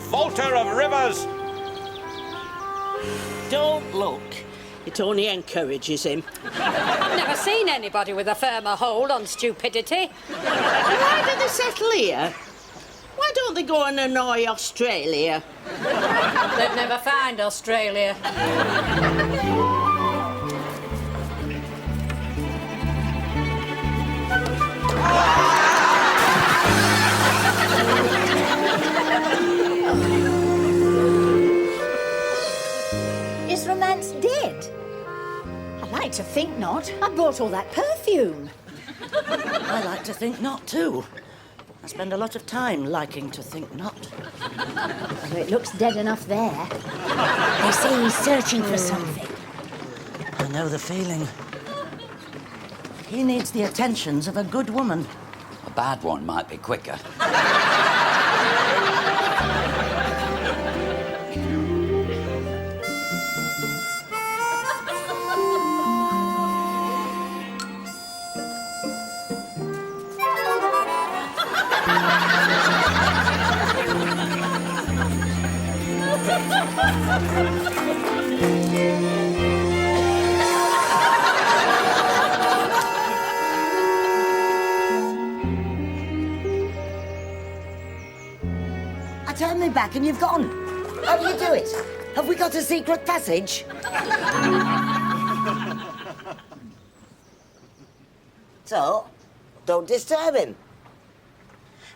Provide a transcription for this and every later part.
Volta of rivers! Don't look. It only encourages him. I've never seen anybody with a firmer hold on stupidity. Why do they settle here? Why don't they go and annoy Australia? They'd never find Australia. Is romance dead? I like to think not. I bought all that perfume. I like to think not, too. I spend a lot of time liking to think not. So it looks dead enough there. They say he's searching for something. I know the feeling. He needs the attentions of a good woman. A bad one might be quicker. I turned me back and you've gone. How do you do it? Have we got a secret passage? So, don't disturb him.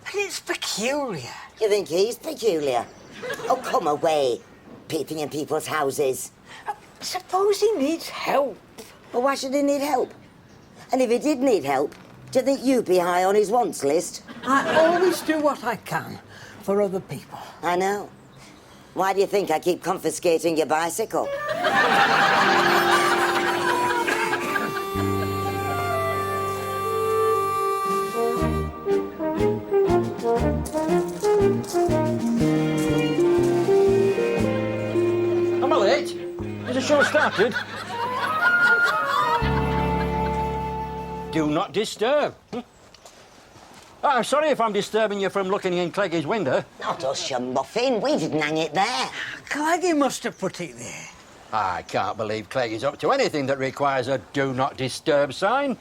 But it's peculiar. You think he's peculiar? Oh, come away, peeping in people's houses. Suppose he needs help. Well, why should he need help? And if he did need help, do you think you'd be high on his wants list? I always do what I can for other people. I know. Why do you think I keep confiscating your bicycle? Am I late? Has the show started? Do not disturb. I'm sorry if I'm disturbing you from looking in Cleggie's window. Not us, you muffin. We didn't hang it there. Cleggie must have put it there. I can't believe Cleggie's up to anything that requires a do not disturb sign.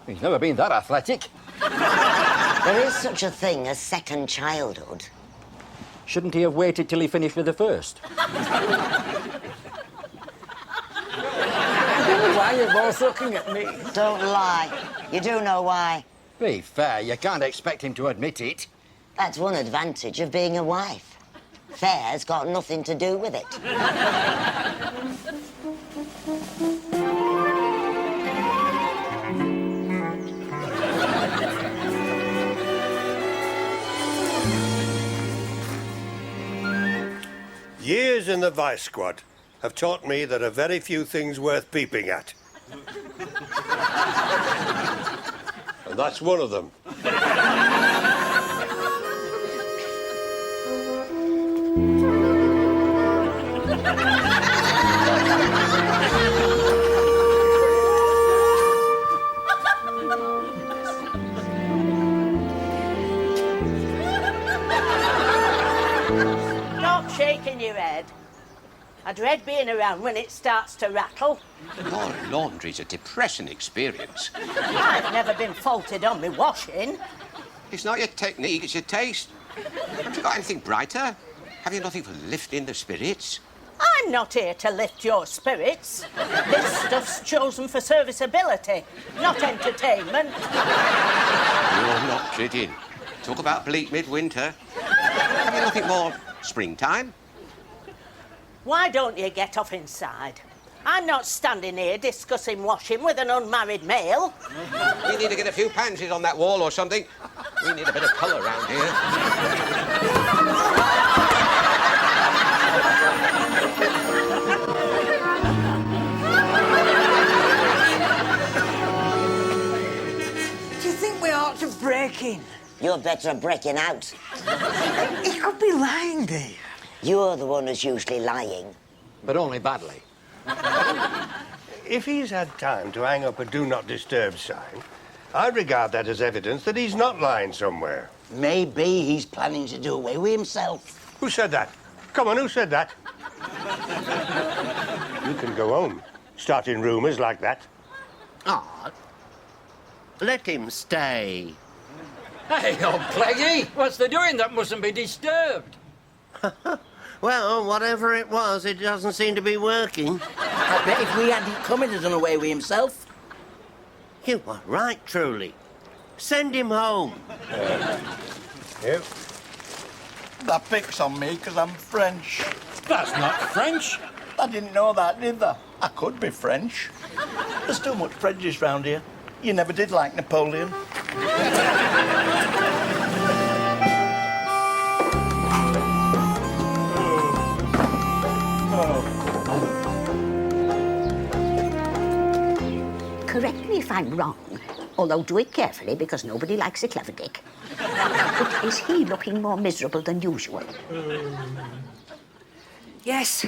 He's never been that athletic. There is such a thing as second childhood. Shouldn't he have waited till he finished with the first? I don't know why you're both looking at me. Don't lie. You do know why. Be fair, you can't expect him to admit it. That's one advantage of being a wife. Fair's got nothing to do with it. Years in the Vice Squad have taught me there are very few things worth peeping at. And that's one of them. Stop shaking your head. I dread being around when it starts to rattle. Your laundry's a depressing experience. I've never been faulted on me washing. It's not your technique, it's your taste. Haven't you got anything brighter? Have you nothing for lifting the spirits? I'm not here to lift your spirits. This stuff's chosen for serviceability, not entertainment. You're not kidding. Talk about bleak midwinter. Have you nothing more springtime? Why don't you get off inside? I'm not standing here discussing washing with an unmarried male. We need to get a few pansies on that wall or something. We need a bit of colour around here. breaking. You're better at breaking out. He could be lying, Dave. You're the one who's usually lying. But only badly. If he's had time to hang up a do not disturb sign, I regard that as evidence that he's not lying somewhere. Maybe he's planning to do away with himself. Who said that? Come on, who said that? You can go home, starting rumours like that. Ah, let him stay. Hey, old Cleggy, what's the doing that mustn't be disturbed? Well, whatever it was, it doesn't seem to be working. I bet if we hadn't come, he'd have done away with himself. You are right, truly. Send him home. Yep. That picks on me because I'm French. That's not French. I didn't know that, neither. I could be French. There's too much prejudice round here. You never did like Napoleon. Correct me if I'm wrong, although do it carefully because nobody likes a clever dick. But is he looking more miserable than usual? Yes.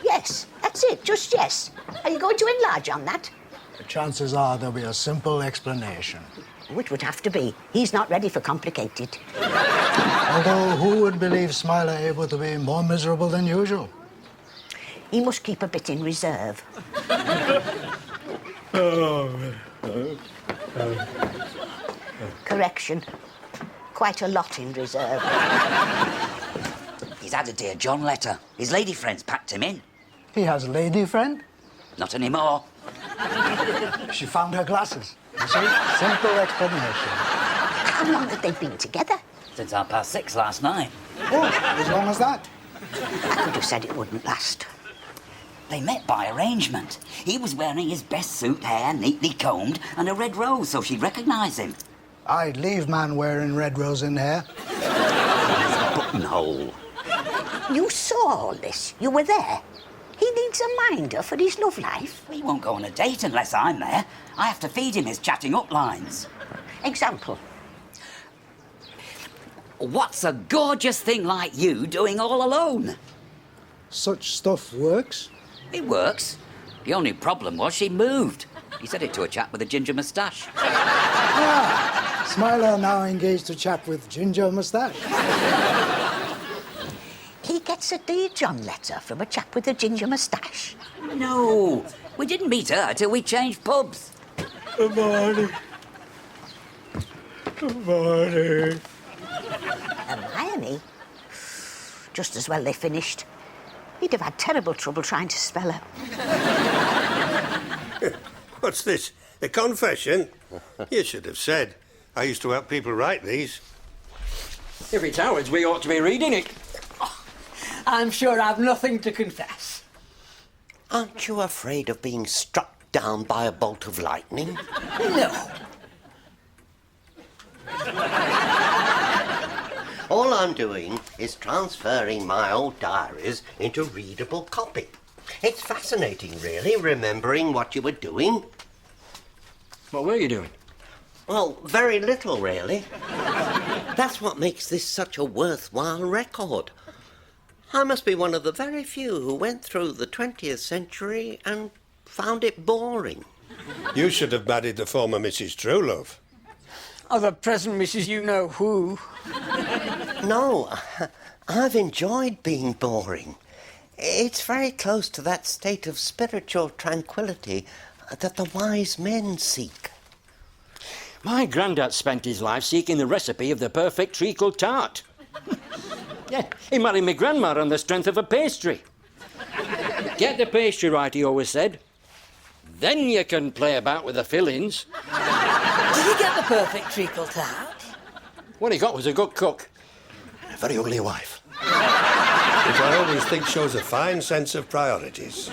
Yes, that's it, just yes. Are you going to enlarge on that? The chances are there'll be a simple explanation. It would have to be. He's not ready for complicated. Although, who would believe Smiler able to be more miserable than usual? He must keep a bit in reserve. Correction. Quite a lot in reserve. He's had a Dear John letter. His lady friend's packed him in. He has a lady friend. Not anymore. She found her glasses. You see? Simple explanation. How long have they been together? Since 6:30 last night. Oh, as long as that. I could have said it wouldn't last. They met by arrangement. He was wearing his best suit, hair neatly combed, and a red rose so she'd recognise him. I'd leave man wearing red rose in hair. Buttonhole. You saw all this. You were there. He needs a minder for his love life. He won't go on a date unless I'm there. I have to feed him his chatting up lines. Example. What's a gorgeous thing like you doing all alone? Such stuff works. It works. The only problem was she moved. He said it to a chap with a ginger moustache. Ah, Smiler now engaged to chap with ginger moustache. He gets a Dear John letter from a chap with a ginger moustache. No, we didn't meet her till we changed pubs. Hermione. Hermione. Hermione? Just as well they finished. He'd have had terrible trouble trying to spell her. What's this? A confession? You should have said. I used to help people write these. If it's ours, we ought to be reading it. I'm sure I've nothing to confess. Aren't you afraid of being struck down by a bolt of lightning? No. All I'm doing is transferring my old diaries into readable copy. It's fascinating, really, remembering what you were doing. What were you doing? Well, very little, really. That's what makes this such a worthwhile record. I must be one of the very few who went through the 20th century and found it boring. You should have married the former Mrs. Truelove. Or the present Mrs. You-Know-Who. No, I've enjoyed being boring. It's very close to that state of spiritual tranquility that the wise men seek. My granddad spent his life seeking the recipe of the perfect treacle tart. Yeah, he married my grandma on the strength of a pastry. Get the pastry right, he always said. Then you can play about with the fillings. Did he get the perfect treacle tart? What he got was a good cook. A very ugly wife. Which I always think shows a fine sense of priorities.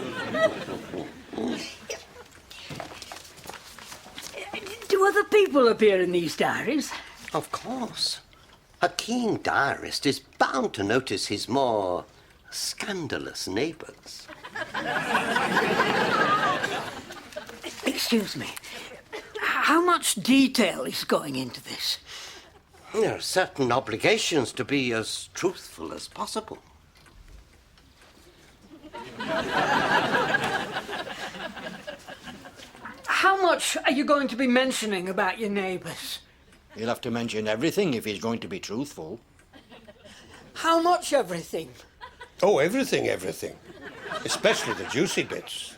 Do other people appear in these diaries? Of course. A keen diarist is bound to notice his more scandalous neighbours. Excuse me. How much detail is going into this? There are certain obligations to be as truthful as possible. How much are you going to be mentioning about your neighbours? He'll have to mention everything if he's going to be truthful. How much everything? Oh, everything. Especially the juicy bits.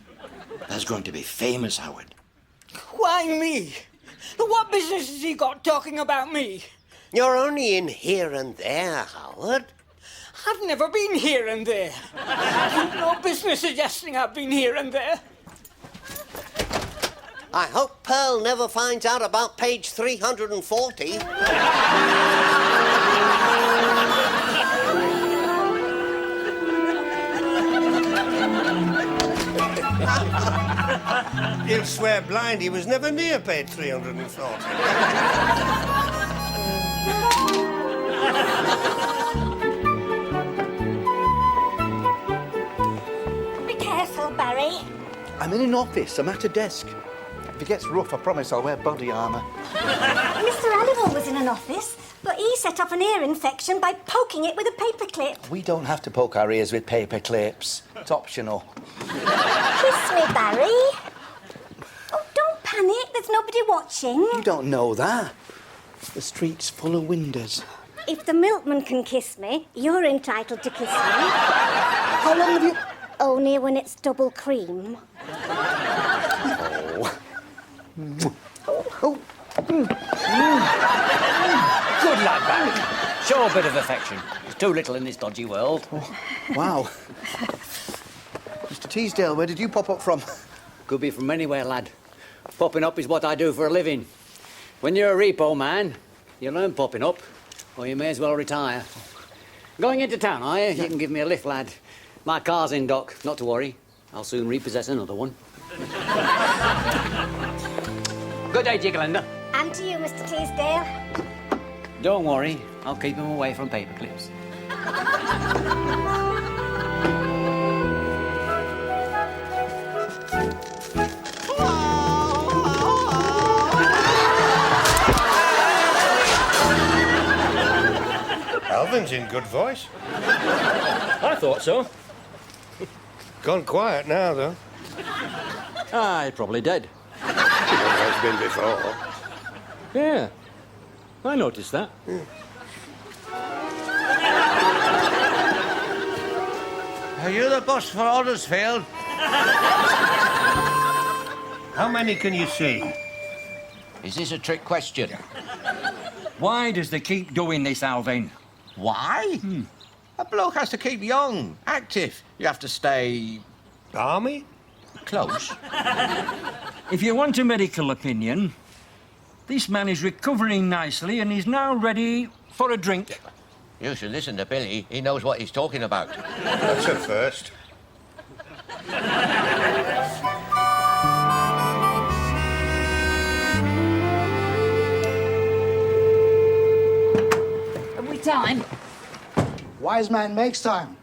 That's going to be famous, Howard. Why me? What business has he got talking about me? You're only in here and there, Howard. I've never been here and there. You've no business suggesting I've been here and there. I hope Pearl never finds out about page 340. He'll swear blind he was never near page 340. Be careful, Barry. I'm in an office. I'm at a desk. If it gets rough, I promise I'll wear body armour. Mr. Alival was in an office, but he set off an ear infection by poking it with a paperclip. We don't have to poke our ears with paper clips. It's optional. Kiss me, Barry. Oh, don't panic. There's nobody watching. You don't know that. The street's full of windows. If the milkman can kiss me, you're entitled to kiss me. How long have you... Only when it's double cream. Oh. Good lad, Barry. Show a bit of affection. There's too little in this dodgy world. Oh, wow. Mr. Teasdale, where did you pop up from? Could be from anywhere, lad. Popping up is what I do for a living. When you're a repo man, you learn popping up, or you may as well retire. Going into town, are you? You can give me a lift, lad. My car's in dock. Not to worry. I'll soon repossess another one. Good day, Jigglender. And to you, Mr. Teasdale. Don't worry. I'll keep him away from paper clips. Alvin's in good voice. I thought so. Gone quiet now, though. He's probably dead. He has been before. Yeah, I noticed that. Are you the boss for Huddersfield? How many can you see? Is this a trick question? Why does they keep doing this, Alvin? Why? A bloke has to keep young, active. You have to stay... Army? Close. If you want a medical opinion, this man is recovering nicely and is now ready for a drink. You should listen to Billy. He knows what he's talking about. That's a first. Have we time? Wise man makes time.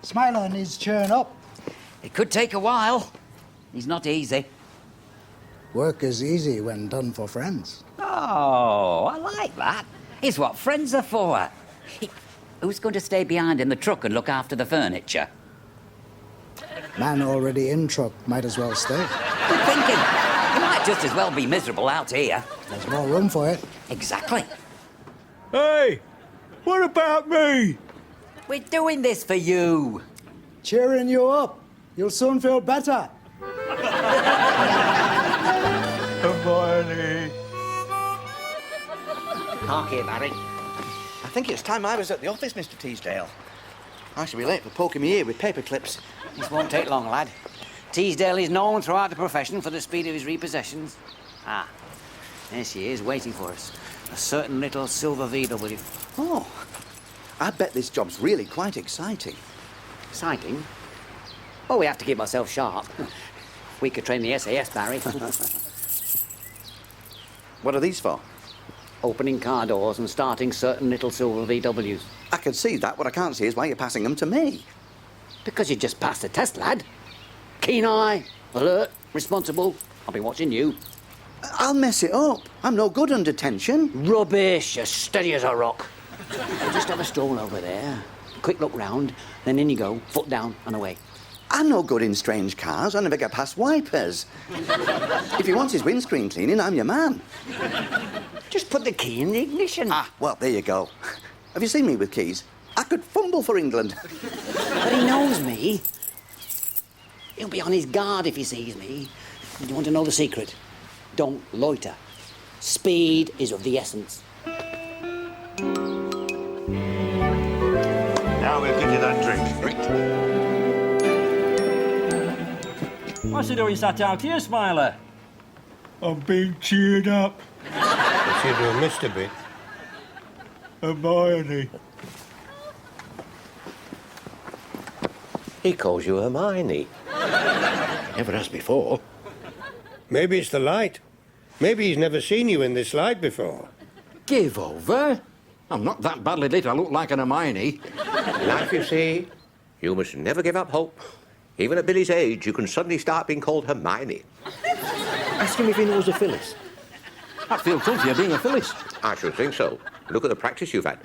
Smiler needs cheering up. It could take a while. He's not easy. Work is easy when done for friends. Oh, I like that. It's what friends are for. Who's going to stay behind in the truck and look after the furniture? Man already in truck might as well stay. Good thinking. You might just as well be miserable out here. There's more room for it. Exactly. Hey, what about me? We're doing this for you. Cheering you up. You'll soon feel better. Hermione. Hark here, Barry. I think it's time I was at the office, Mr. Teasdale. I should be late for poking me ear with paper clips. This won't take long, lad. Teasdale is known throughout the profession for the speed of his repossessions. Ah, there she is, waiting for us. A certain little silver VW. Oh, I bet this job's really quite exciting. Exciting? Oh, we have to keep ourselves sharp. We could train the SAS, Barry. What are these for? Opening car doors and starting certain little silver VWs. I can see that. What I can't see is why you're passing them to me. Because you just passed the test, lad. Keen eye, alert, responsible. I'll be watching you. I'll mess it up. I'm no good under tension. Rubbish. You're steady as a rock. Just have a stroll over there. Quick look round, then in you go, foot down and away. I'm no good in strange cars. I never get past wipers. If he wants his windscreen cleaning, I'm your man. Just put the key in the ignition. Ah, well, there you go. Have you seen me with keys? I could fumble for England. But he knows me. He'll be on his guard if he sees me. Do you want to know the secret? Don't loiter. Speed is of the essence. Now we'll give you that drink. What's he doing sat out here, Smiler? I'm being cheered up. What's he doing, Mr. B? Hermione. He calls you Hermione. Never has before. Maybe it's the light. Maybe he's never seen you in this light before. Give over? I'm not that badly lit I look like an Hermione. Life, you see, you must never give up hope. Even at Billy's age, you can suddenly start being called Hermione. Ask him if he knows a Phyllis. I'd feel comfier being a Phyllis. I should think so. Look at the practice you've had.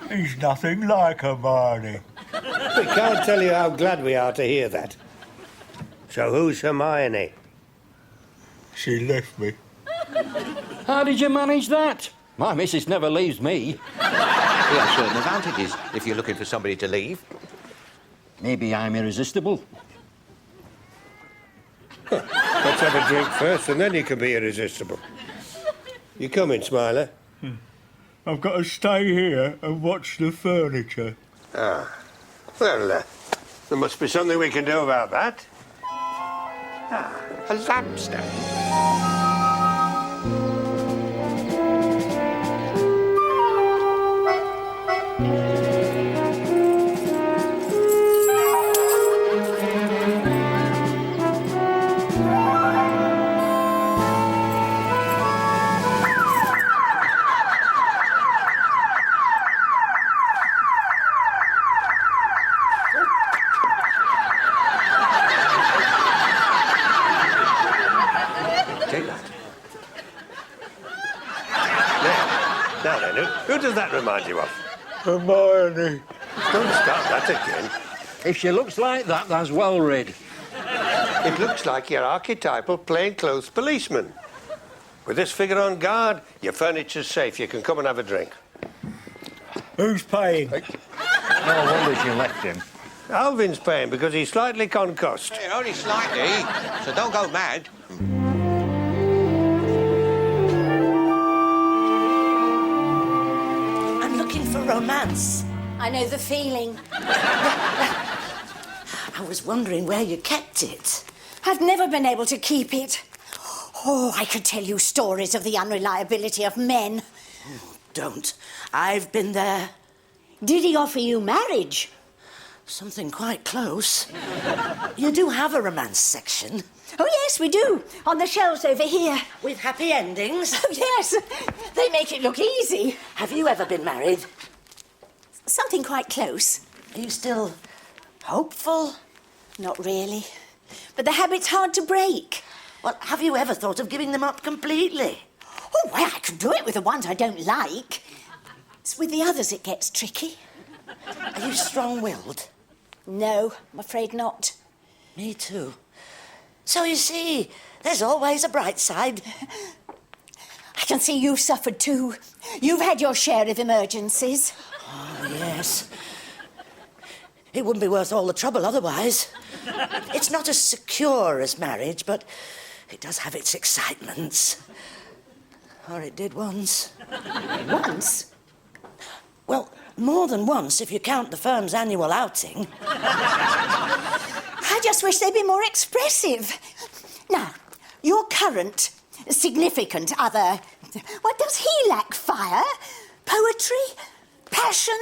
He's nothing like Hermione. We can't tell you how glad we are to hear that. So who's Hermione? She left me. How did you manage that? My missus never leaves me. He has certain advantages if you're looking for somebody to leave. Maybe I'm irresistible. Let's have a drink first and then you can be irresistible. You coming, Smiler? I've got to stay here and watch the furniture. Ah. Well, there must be something we can do about that. Ah, a lampstand. Now then, who does that remind you of? Hermione. Don't start that again. If she looks like that, that's well rid. It looks like your archetypal plainclothes policeman. With this figure on guard, your furniture's safe. You can come and have a drink. Who's paying? No wonder she left him. Alvin's paying because he's slightly concussed. Hey, only slightly, so don't go mad. I'm looking for romance. I know the feeling. I was wondering where you kept it. I've never been able to keep it. Oh, I could tell you stories of the unreliability of men. Don't. I've been there. Did he offer you marriage? Something quite close. You do have a romance section. Oh, yes, we do. On the shelves over here. With happy endings? Oh, yes. They make it look easy. Have you ever been married? Something quite close. Are you still hopeful? Not really. But the habit's hard to break. Well, have you ever thought of giving them up completely? Oh, well, I can do it with the ones I don't like. It's with the others it gets tricky. Are you strong-willed? No, I'm afraid not. Me too. So you see, there's always a bright side. I can see you've suffered too. You've had your share of emergencies. Oh, yes. It wouldn't be worth all the trouble otherwise. It's not as secure as marriage, but it does have its excitements. Or it did once. Once? Well, more than once if you count the firm's annual outing. I just wish they'd be more expressive. Now, your current significant other, what does he lack? Fire? Poetry? Passion?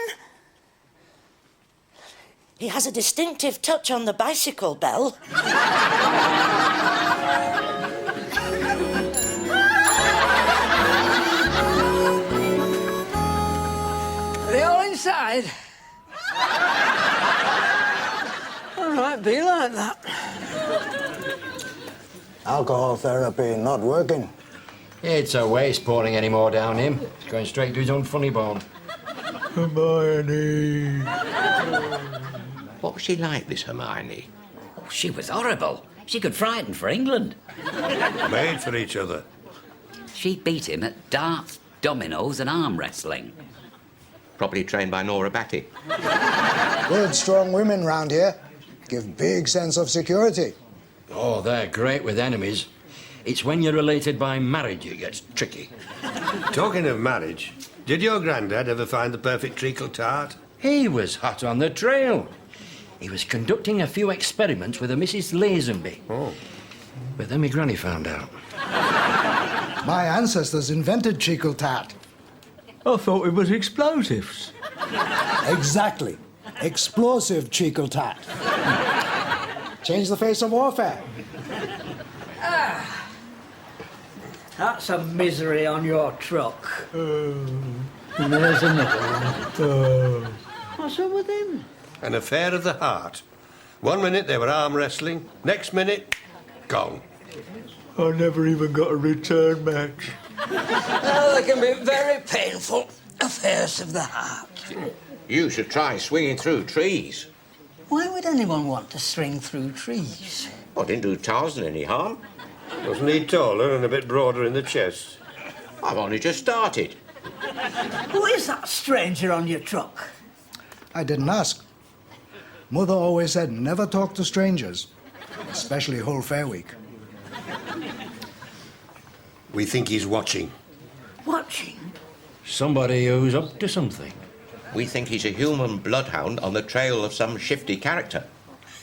He has a distinctive touch on the bicycle bell. Are they all inside? All right, be like that. Alcohol therapy not working. It's a waste pouring any more down him. It's going straight to his own funny bone. Hermione. What was she like, this Hermione? Oh, she was horrible. She could frighten for England. Made for each other. She beat him at darts, dominoes and arm wrestling. Probably trained by Nora Batty. Good, strong women round here. Give big sense of security. Oh, they're great with enemies. It's when you're related by marriage it gets tricky. Talking of marriage, did your granddad ever find the perfect treacle tart? He was hot on the trail. He was conducting a few experiments with a Mrs. Lazenby. Oh. But then my granny found out. My ancestors invented treacle tart. I thought it was explosives. Exactly. Explosive treacle tart. Change the face of warfare. That's a misery on your truck. And there's another one. What's up with him? An affair of the heart. 1 minute they were arm wrestling, next minute, gone. I never even got a return match. Oh, they can be very painful affairs of the heart. You should try swinging through trees. Why would anyone want to swing through trees? Well, didn't do Tarzan any harm. Wasn't he taller and a bit broader in the chest? I've only just started. Who is that stranger on your truck? I didn't ask. Mother always said never talk to strangers, especially whole fair week. We think he's watching. Watching? Somebody who's up to something. We think he's a human bloodhound on the trail of some shifty character.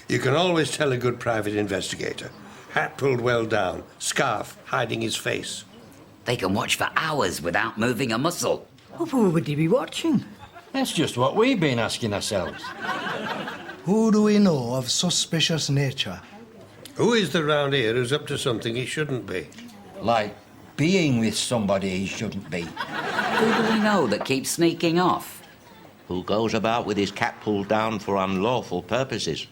You can always tell a good private investigator. Hat pulled well down, scarf hiding his face. They can watch for hours without moving a muscle. Who would he be watching? That's just what we've been asking ourselves. Who do we know of suspicious nature? Who is there round here who's up to something he shouldn't be? Like being with somebody he shouldn't be. Who do we know that keeps sneaking off? Who goes about with his cap pulled down for unlawful purposes.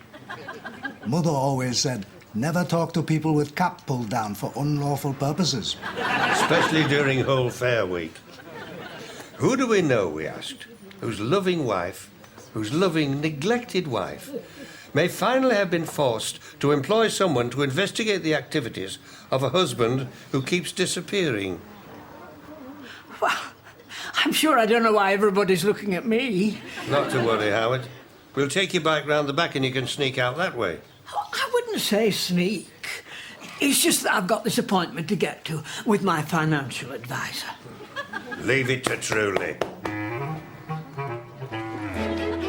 Mother always said never talk to people with cap pulled down for unlawful purposes. Especially during whole fair week. Who do we know, we asked, whose loving wife, whose loving, neglected wife, may finally have been forced to employ someone to investigate the activities of a husband who keeps disappearing? Well, I'm sure I don't know why everybody's looking at me. Not to worry, Howard. We'll take you back round the back and you can sneak out that way. I wouldn't say sneak. It's just that I've got this appointment to get to with my financial advisor. Leave it to Truly.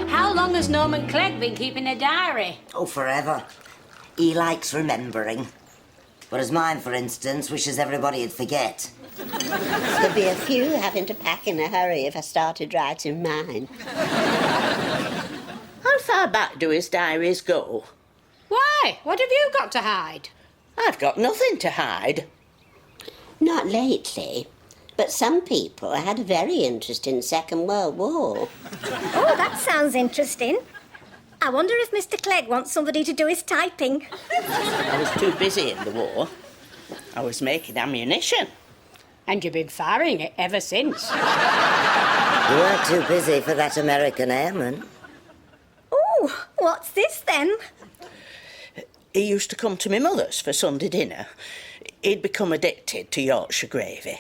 How long has Norman Clegg been keeping a diary? Oh, forever. He likes remembering. Whereas mine, for instance, wishes everybody would forget. There'd be a few having to pack in a hurry if I started writing mine. How far back do his diaries go? Why? What have you got to hide? I've got nothing to hide. Not lately, but some people had a very interesting Second World War. Oh, that sounds interesting. I wonder if Mr. Clegg wants somebody to do his typing. I was too busy in the war. I was making ammunition. And you've been firing it ever since. You weren't too busy for that American airman. Oh, what's this then? He used to come to my mother's for Sunday dinner. He'd become addicted to Yorkshire gravy.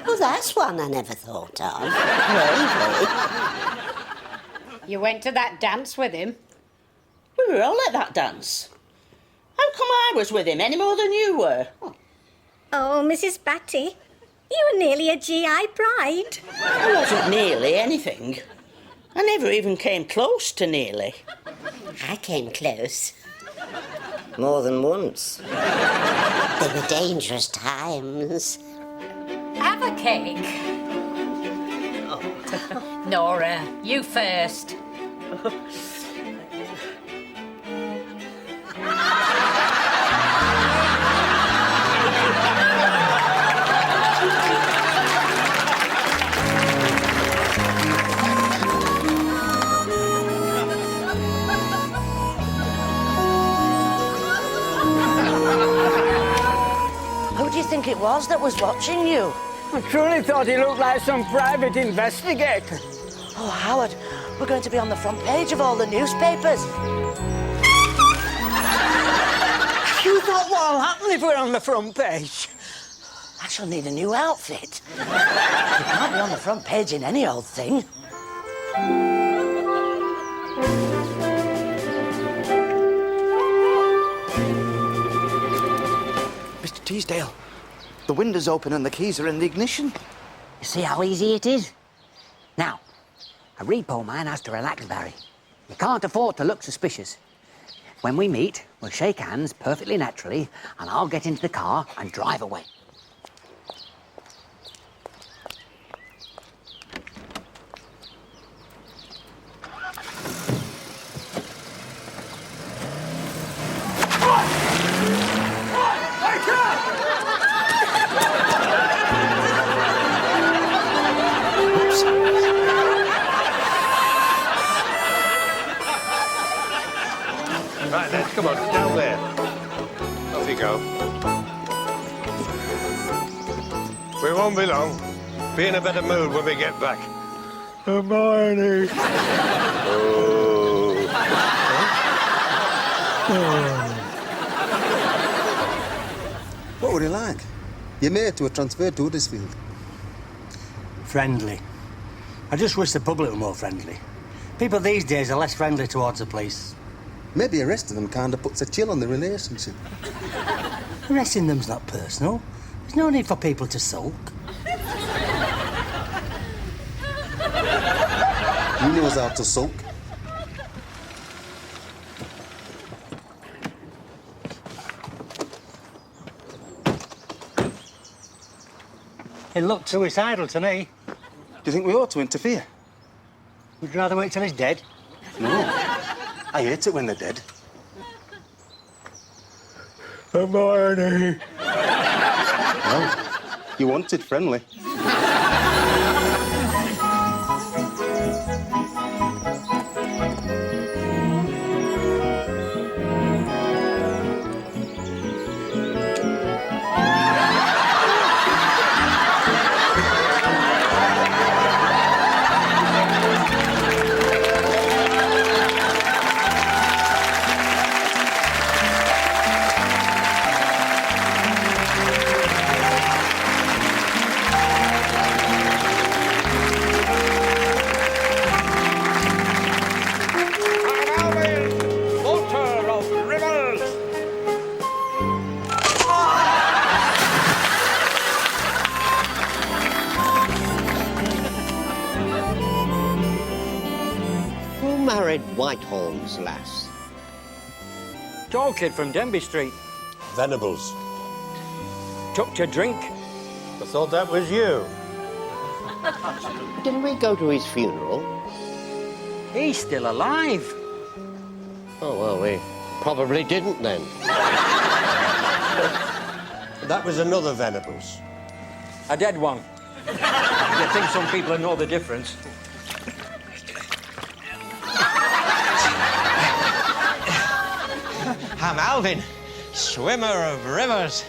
Oh, that's one I never thought of. Gravy. You went to that dance with him? We were all at that dance. How come I was with him any more than you were? Oh, Mrs. Batty, you were nearly a GI bride. I wasn't nearly anything. I never even came close to nearly. I came close. More than once. They were dangerous times. Have a cake. Nora, you first. Who do you think it was that was watching you? I truly thought he looked like some private investigator. Oh, Howard, we're going to be on the front page of all the newspapers. You thought what'll happen if we're on the front page? I shall need a new outfit. You can't be on the front page in any old thing. Mr. Teasdale, the window's open and the keys are in the ignition. You see how easy it is? Now, a repo man has to relax, Barry. You can't afford to look suspicious. When we meet, we'll shake hands perfectly naturally, and I'll get into the car and drive away. Right then, come on, down there. Off you go. We won't be long. Be in a better mood when we get back. Hermione. What were he like? Your mate who were transferred to Huddersfield. Friendly. I just wish the public were more friendly. People these days are less friendly towards the police. Maybe arresting them kind of puts a chill on the relationship. Arresting them's not personal. There's no need for people to sulk. He knows how to sulk. It looked suicidal to me. Do you think we ought to interfere? Would you rather wait till he's dead? No. I hate it when they're dead. Hermione. Well, you wanted friendly. Whitehall's lass. Tall kid from Denby Street. Venables. Took to drink. I thought that was you. Didn't we go to his funeral? He's still alive. Oh, well, we probably didn't then. That was another Venables. A dead one. I think some people know the difference. I'm Alvin, swimmer of rivers.